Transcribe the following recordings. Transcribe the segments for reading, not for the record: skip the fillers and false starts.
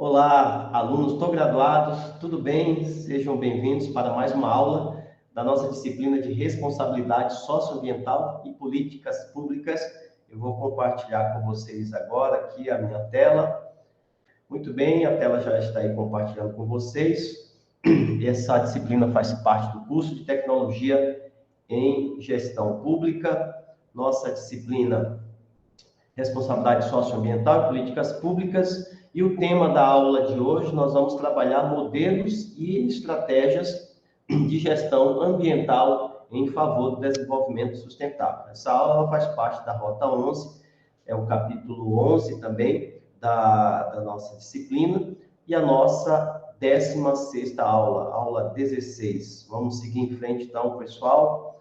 Olá, alunos graduados, tudo bem? Sejam bem-vindos para mais uma aula da nossa disciplina de responsabilidade socioambiental e políticas públicas. Eu vou compartilhar com vocês agora aqui a minha tela. Muito bem, a tela já está aí compartilhando com vocês. Essa disciplina faz parte do curso de Tecnologia em Gestão Pública. Nossa disciplina Responsabilidade Socioambiental e Políticas Públicas. E o tema da aula de hoje, nós vamos trabalhar modelos e estratégias de gestão ambiental em favor do desenvolvimento sustentável. Essa aula ela faz parte da Rota 11, é o capítulo 11 também da nossa disciplina, e a nossa 16ª aula, aula 16. Vamos seguir em frente então, pessoal.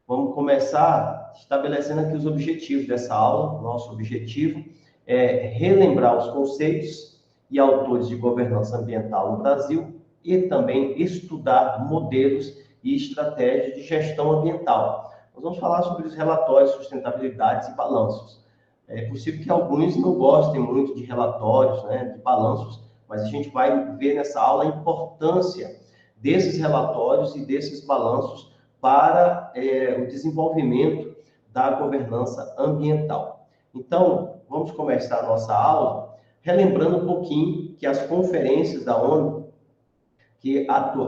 Vamos começar estabelecendo aqui os objetivos dessa aula. Nosso objetivo é relembrar os conceitos e autores de governança ambiental no Brasil e também estudar modelos e estratégias de gestão ambiental. Nós vamos falar sobre os relatórios de sustentabilidade e balanços. É possível que alguns não gostem muito de relatórios, de balanços, mas a gente vai ver nessa aula a importância desses relatórios e desses balanços para o desenvolvimento da governança ambiental. Então, vamos começar a nossa aula relembrando um pouquinho que as conferências da ONU, que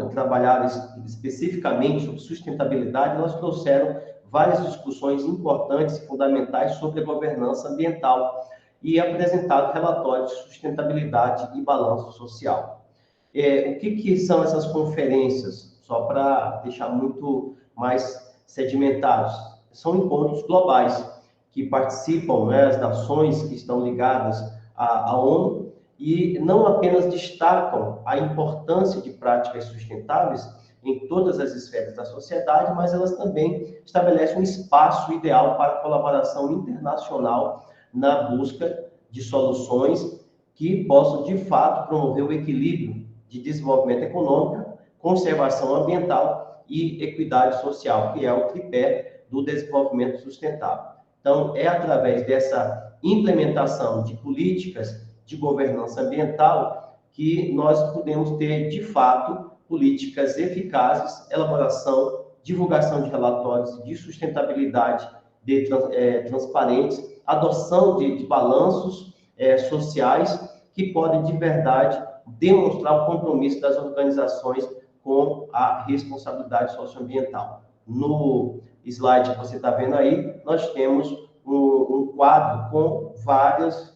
trabalharam especificamente sobre sustentabilidade, elas trouxeram várias discussões importantes e fundamentais sobre a governança ambiental e apresentaram relatórios de sustentabilidade e balanço social. O que são essas conferências? Só para deixar muito mais sedimentados. São encontros globais que participam, as nações que estão ligadas à ONU, e não apenas destacam a importância de práticas sustentáveis em todas as esferas da sociedade, mas elas também estabelecem um espaço ideal para a colaboração internacional na busca de soluções que possam, de fato, promover o equilíbrio de desenvolvimento econômico, conservação ambiental e equidade social, que é o tripé do desenvolvimento sustentável. Então, é através dessa implementação de políticas de governança ambiental que nós podemos ter, de fato, políticas eficazes, elaboração, divulgação de relatórios de sustentabilidade transparentes, adoção de balanços sociais que podem, de verdade, demonstrar o compromisso das organizações com a responsabilidade socioambiental. No slide que você está vendo aí, nós temos um quadro com vários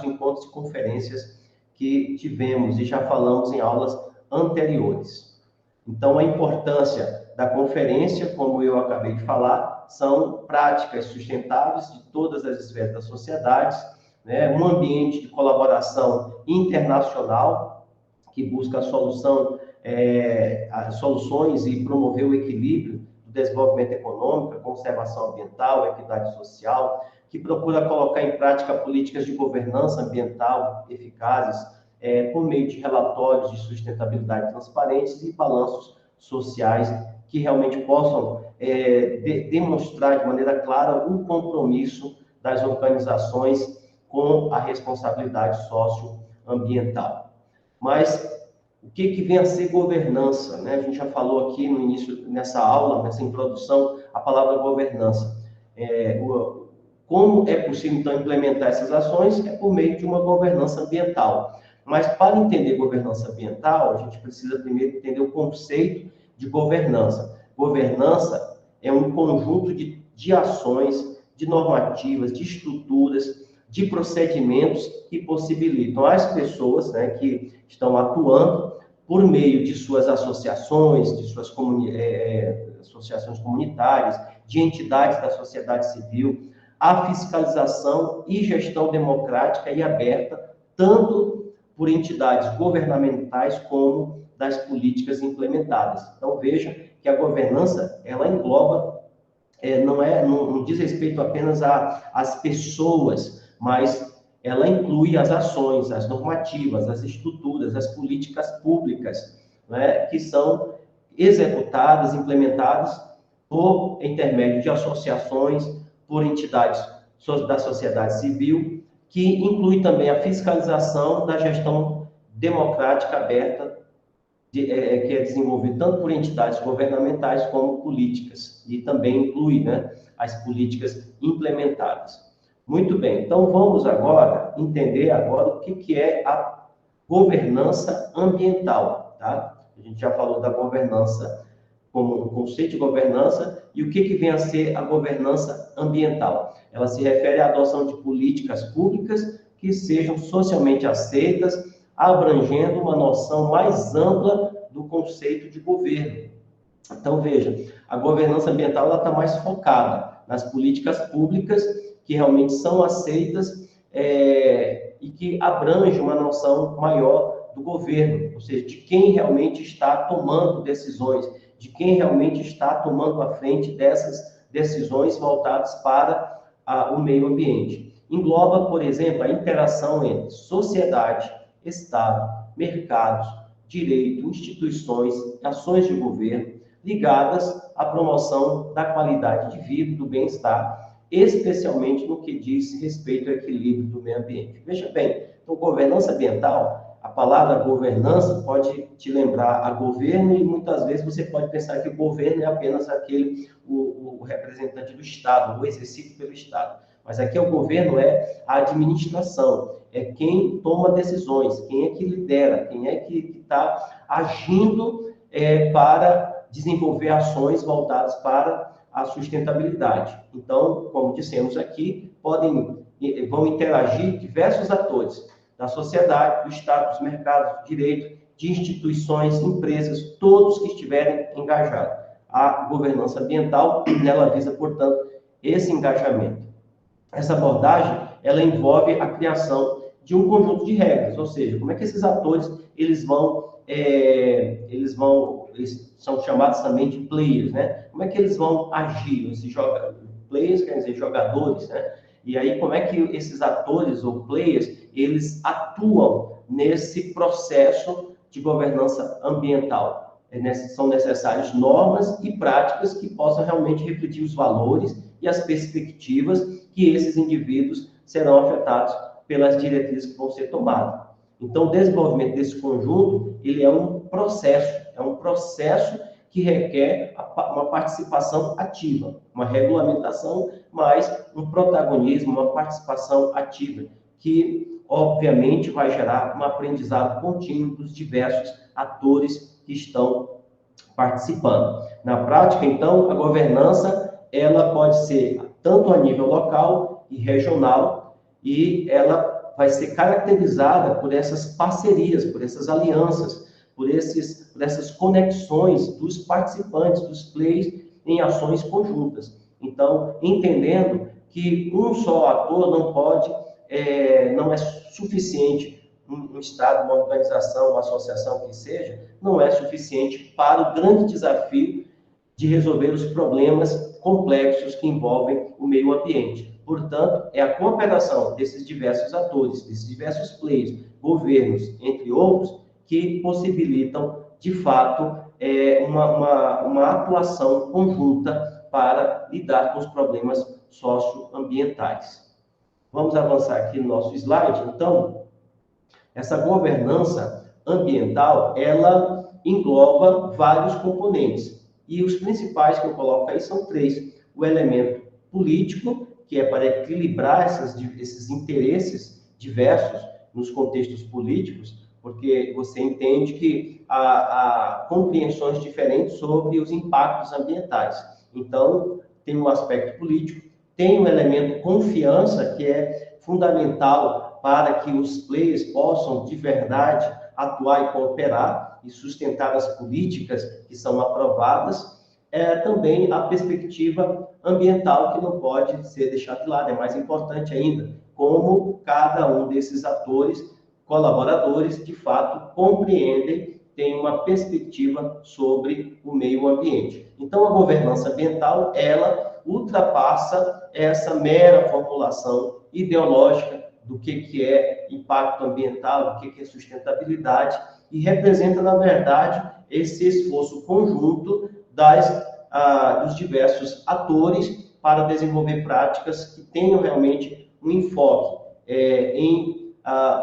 encontros e conferências que tivemos e já falamos em aulas anteriores. Então, a importância da conferência, como eu acabei de falar, são práticas sustentáveis de todas as esferas da sociedade, um ambiente de colaboração internacional que busca soluções e promover o equilíbrio do desenvolvimento econômico, a conservação ambiental, a equidade social, que procura colocar em prática políticas de governança ambiental eficazes por meio de relatórios de sustentabilidade transparentes e balanços sociais que realmente possam demonstrar de maneira clara o compromisso das organizações com a responsabilidade socioambiental. Mas o que vem a ser governança? A gente já falou aqui no início, nessa aula, nessa introdução, a palavra governança. Como é possível, então, implementar essas ações? É por meio de uma governança ambiental. Mas, para entender governança ambiental, a gente precisa primeiro entender o conceito de governança. Governança é um conjunto de ações, de normativas, de estruturas, de procedimentos que possibilitam às pessoas que estão atuando por meio de suas associações, de suas associações comunitárias, de entidades da sociedade civil, a fiscalização e gestão democrática e aberta, tanto por entidades governamentais como das políticas implementadas. Então, veja que a governança, ela engloba, não diz respeito apenas às pessoas, mas ela inclui as ações, as normativas, as estruturas, as políticas públicas, que são executadas, implementadas por intermédio de associações, por entidades da sociedade civil, que inclui também a fiscalização da gestão democrática aberta, que é desenvolvido tanto por entidades governamentais como políticas, e também inclui, né, as políticas implementadas. Muito bem, então vamos agora entender agora o que é a governança ambiental, tá? A gente já falou da governança como um conceito de governança, e o que vem a ser a governança ambiental? Ela se refere à adoção de políticas públicas que sejam socialmente aceitas, abrangendo uma noção mais ampla do conceito de governo. Então, veja, a governança ambiental está mais focada nas políticas públicas que realmente são aceitas e que abrange uma noção maior do governo, ou seja, de quem realmente está tomando decisões, de quem realmente está tomando a frente dessas decisões voltadas para o meio ambiente. Engloba, por exemplo, a interação entre sociedade, Estado, mercados, direito, instituições, ações de governo, ligadas à promoção da qualidade de vida e do bem-estar, especialmente no que diz respeito ao equilíbrio do meio ambiente. Veja bem, então, governança ambiental, a palavra governança pode te lembrar a governo, e muitas vezes você pode pensar que o governo é apenas o representante do Estado, o exercido pelo Estado. Mas aqui o governo é a administração, é quem toma decisões, quem é que lidera, quem é que está agindo para desenvolver ações voltadas para a sustentabilidade. Então, como dissemos aqui, vão interagir diversos atores da sociedade, do Estado, dos mercados, do direito, de instituições, empresas, todos que estiverem engajados. A governança ambiental, ela visa, portanto, esse engajamento. Essa abordagem, ela envolve a criação de um conjunto de regras, ou seja, como é que esses atores, eles são chamados também de players, né? Como é que eles vão agir? Players quer dizer jogadores, né? E aí, como é que esses atores ou players, eles atuam nesse processo de governança ambiental? São necessárias normas e práticas que possam realmente refletir os valores e as perspectivas que esses indivíduos serão afetados pelas diretrizes que vão ser tomadas. Então, o desenvolvimento desse conjunto, ele é um processo que requer uma participação ativa, uma regulamentação, mas um protagonismo, uma participação ativa, que, obviamente, vai gerar um aprendizado contínuo dos diversos atores que estão participando. Na prática, então, a governança, ela pode ser tanto a nível local e regional, e ela vai ser caracterizada por essas parcerias, por essas alianças, por essas conexões dos participantes, dos players, em ações conjuntas. Então, entendendo que um só ator não é suficiente, um Estado, uma organização, uma associação que seja, não é suficiente para o grande desafio de resolver os problemas complexos que envolvem o meio ambiente. Portanto, é a cooperação desses diversos atores, desses diversos players, governos, entre outros, que possibilitam, de fato, uma atuação conjunta para lidar com os problemas socioambientais. Vamos avançar aqui no nosso slide. Então, essa governança ambiental, ela engloba vários componentes. E os principais que eu coloco aí são três. O elemento político, que é para equilibrar esses interesses diversos nos contextos políticos, porque você entende que há compreensões diferentes sobre os impactos ambientais. Então, tem um aspecto político, tem um elemento confiança, que é fundamental para que os players possam, de verdade, atuar e cooperar e sustentar as políticas que são aprovadas. Também a perspectiva ambiental, que não pode ser deixada de lado, é mais importante ainda, como cada um desses atores, colaboradores, de fato, compreendem, tem uma perspectiva sobre o meio ambiente. Então, a governança ambiental, ela ultrapassa essa mera formulação ideológica do que é impacto ambiental, do que é sustentabilidade, e representa, na verdade, esse esforço conjunto dos diversos atores para desenvolver práticas que tenham realmente um enfoque em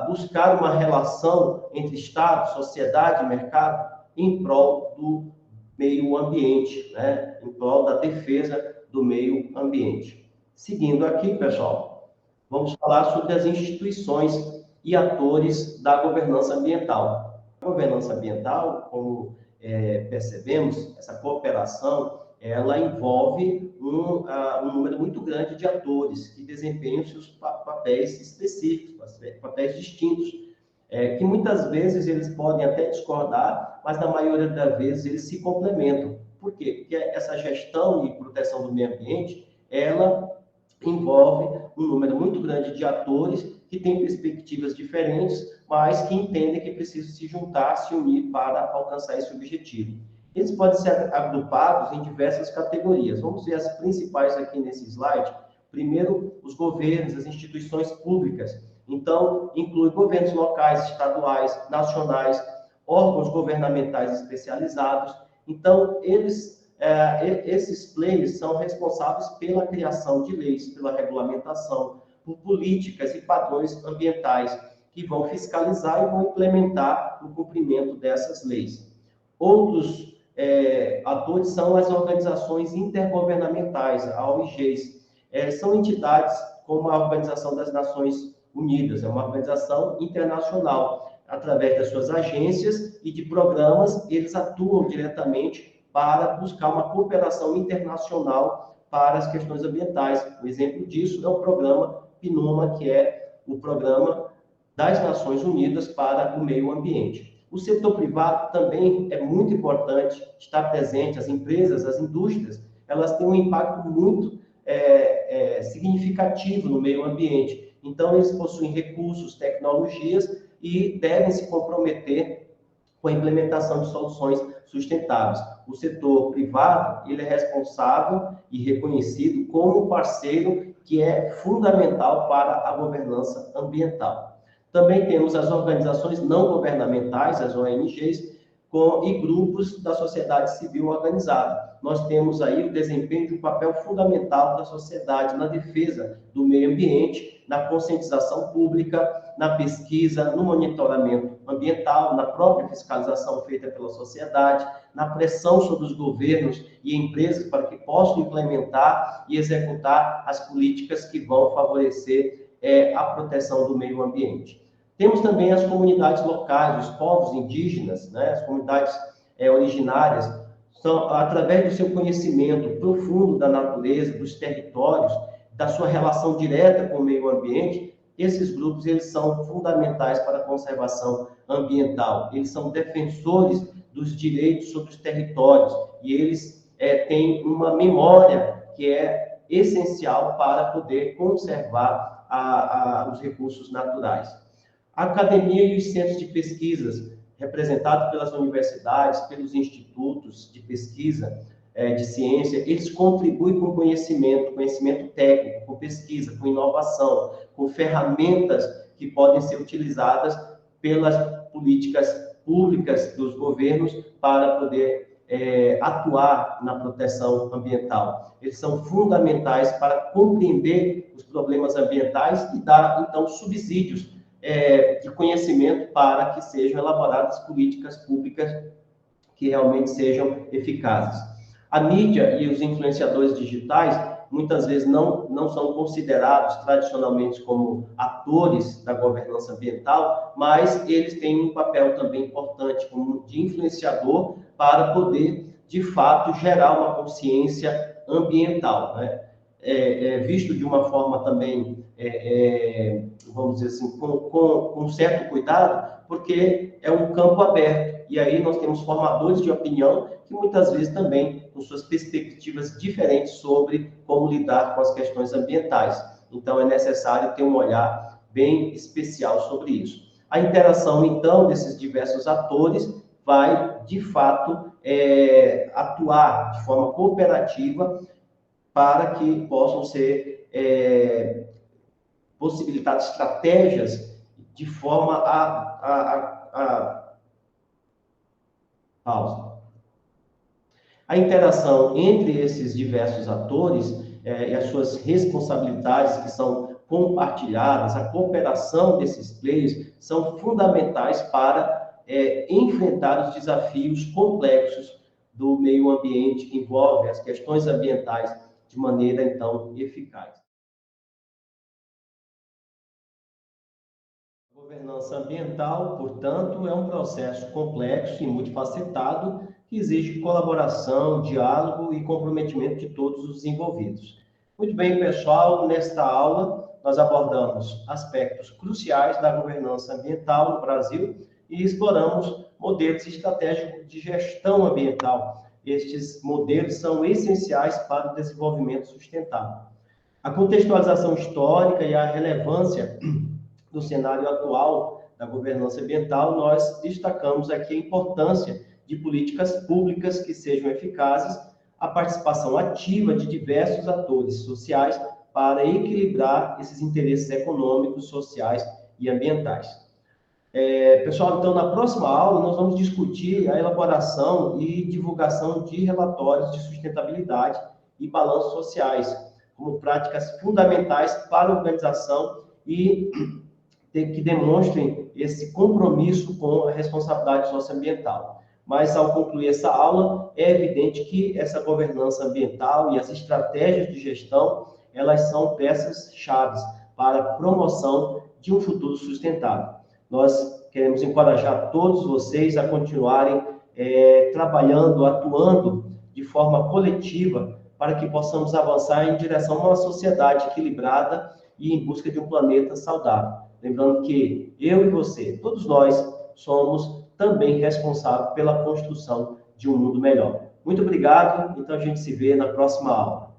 buscar uma relação entre Estado, sociedade e mercado em prol do meio ambiente, né? Em prol da defesa do meio ambiente. Seguindo aqui, pessoal, vamos falar sobre as instituições e atores da governança ambiental. A governança ambiental, como percebemos, essa cooperação, ela envolve um número muito grande de atores que desempenham seus papéis específicos, papéis distintos, que muitas vezes eles podem até discordar, mas na maioria das vezes eles se complementam. Por quê? Porque essa gestão e proteção do meio ambiente, ela envolve um número muito grande de atores que têm perspectivas diferentes, mas que entendem que precisam se juntar, se unir para alcançar esse objetivo. Eles podem ser agrupados em diversas categorias. Vamos ver as principais aqui nesse slide. Primeiro, os governos, as instituições públicas. Então, inclui governos locais, estaduais, nacionais, órgãos governamentais especializados. Então, esses players são responsáveis pela criação de leis, pela regulamentação, por políticas e padrões ambientais que vão fiscalizar e vão implementar o cumprimento dessas leis. Outros atores são as organizações intergovernamentais, a ONGs. São entidades como a Organização das Nações Unidas, é uma organização internacional. Através das suas agências e de programas, eles atuam diretamente para buscar uma cooperação internacional para as questões ambientais. Um exemplo disso é o programa PNUMA, que é o Programa das Nações Unidas para o Meio Ambiente. O setor privado também é muito importante estar presente, as empresas, as indústrias, elas têm um impacto muito significativo no meio ambiente. Então, eles possuem recursos, tecnologias e devem se comprometer com a implementação de soluções sustentáveis. O setor privado, ele é responsável e reconhecido como parceiro que é fundamental para a governança ambiental. Também temos as organizações não governamentais, as ONGs, e grupos da sociedade civil organizada. Nós temos aí o desempenho de um papel fundamental da sociedade na defesa do meio ambiente, na conscientização pública, na pesquisa, no monitoramento ambiental, na própria fiscalização feita pela sociedade, na pressão sobre os governos e empresas para que possam implementar e executar as políticas que vão favorecer a proteção do meio ambiente. Temos também as comunidades locais, os povos indígenas, né, as comunidades originárias, são, através do seu conhecimento profundo da natureza, dos territórios, da sua relação direta com o meio ambiente, esses grupos eles são fundamentais para a conservação ambiental. Eles são defensores dos direitos sobre os territórios e eles têm uma memória que é essencial para poder conservar os recursos naturais. A academia e os centros de pesquisas, representados pelas universidades, pelos institutos de pesquisa, de ciência, eles contribuem com conhecimento técnico, com pesquisa, com inovação, com ferramentas que podem ser utilizadas pelas políticas públicas dos governos para poder atuar na proteção ambiental. Eles são fundamentais para compreender os problemas ambientais e dar, então, subsídios de conhecimento para que sejam elaboradas políticas públicas que realmente sejam eficazes. A mídia e os influenciadores digitais muitas vezes não são considerados tradicionalmente como atores da governança ambiental, mas eles têm um papel também importante como de influenciador para poder, de fato, gerar uma consciência ambiental, né? Visto de uma forma também, vamos dizer assim, com certo cuidado, porque é um campo aberto. E aí nós temos formadores de opinião que muitas vezes também com suas perspectivas diferentes sobre como lidar com as questões ambientais. Então, é necessário ter um olhar bem especial sobre isso. A interação, então, desses diversos atores vai, de fato, atuar de forma cooperativa para que possam ser possibilitadas estratégias de forma pausa. A interação entre esses diversos atores e as suas responsabilidades, que são compartilhadas, a cooperação desses players são fundamentais para enfrentar os desafios complexos do meio ambiente, que envolvem as questões ambientais de maneira, então, eficaz. A governança ambiental, portanto, é um processo complexo e multifacetado que exige colaboração, diálogo e comprometimento de todos os envolvidos. Muito bem, pessoal, nesta aula nós abordamos aspectos cruciais da governança ambiental no Brasil e exploramos modelos estratégicos de gestão ambiental. Estes modelos são essenciais para o desenvolvimento sustentável. A contextualização histórica e a relevância do cenário atual da governança ambiental, nós destacamos aqui a importância de políticas públicas que sejam eficazes, a participação ativa de diversos atores sociais para equilibrar esses interesses econômicos, sociais e ambientais. Pessoal, então, na próxima aula, nós vamos discutir a elaboração e divulgação de relatórios de sustentabilidade e balanços sociais, como práticas fundamentais para a organização e que demonstrem esse compromisso com a responsabilidade socioambiental. Mas, ao concluir essa aula, é evidente que essa governança ambiental e as estratégias de gestão, elas são peças-chave para a promoção de um futuro sustentável. Nós queremos encorajar todos vocês a continuarem trabalhando, atuando de forma coletiva para que possamos avançar em direção a uma sociedade equilibrada e em busca de um planeta saudável. Lembrando que eu e você, todos nós, somos também responsáveis pela construção de um mundo melhor. Muito obrigado, então a gente se vê na próxima aula.